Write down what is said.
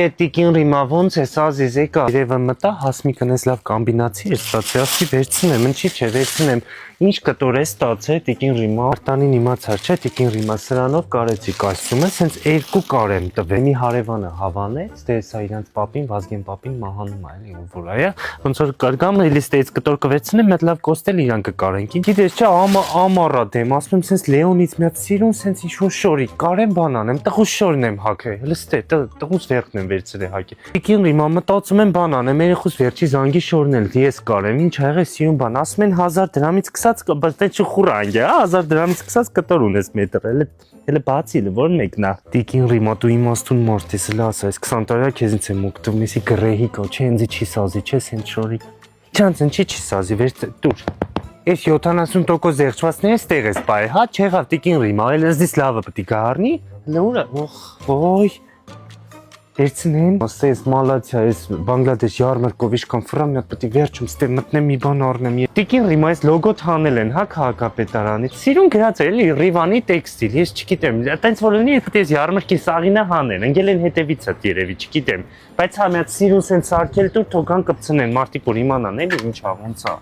Տիկին ռիմա ոնց է սա զեզեկա երևը մտա հասմիկն էս լավ կոմբինացի է ստացել ասի վերցնեմ ինչի՞ չէ վերցնեմ ինչ կտոր է ստացել տիկին ռիմա արտանին իմացար չէ տիկին ռիմա սրանով կարեցի կոստյումը սենց երկու կարեմ տվել մի հարևանը հավանեց դե սա իրանց պապին Վազգեն պապին մահանում է էլի որ այա ոնց որ կարգամ էլի ստեից կտոր կվերցնեմ մեծ լավ կոստել իրան կկարենք գիտես չէ ամառա դեմ ասում եմ սենց Լեոնից մի հատ սիրուն սենց ինչ որ շորի կարեմ բան անեմ տղուս շորն եմ հագել հələ ստե տղուս վերքն եմ վերցրել հագի տիկին ռիմա մտածում եմ բան անեմ երեխուս վերջի զանգի շորնել ես կարեմ ինչ ա եղել սիրուն բան ասում են 1000 դրամից բայց դե չխուրանք է 1000 դրամից կսած կտոր ունես մետր հələ բացի որ մեկն է տիկին ռիմա դու իմաստուն մարդ ես լաս այս 20 տարի քեզից եմ օգտվում էսի գրեհիկա չէ ինձ չի սազի չէ սենց շորի չանց ինչի չի սազի վեր դուր Ես 70% զեղչվածները ստեղ ես բայ, հա, չեղավ տիկին ռիմա, էլ ըզդիս լավը պտի գարնի, լուրը, ոյ, վերցնեմ, ասես մալացիա, ես բանգլադեշ յարմերկով իշքան ֆրամ մի հատ պտի վերջում ստեղ մտնեմ մի բան առնեմ, տիկին ռիմա ես լոգո թանել են, հա, քաղաքապետարանից, սիրուն գրած է, էլի Ռիվանի տեքստիլ, ես չգիտեմ, տենց որ լինի, եթե ես յարմերկի սաղինը հանեն, ընկել են հետևից հատ երևի, չգիտեմ, բայց հա մի հատ սիրուն սենց սարքել դու թողան կպցնեն, մարդիկ որ իմանան, էլի ինչ ա, ոնց ա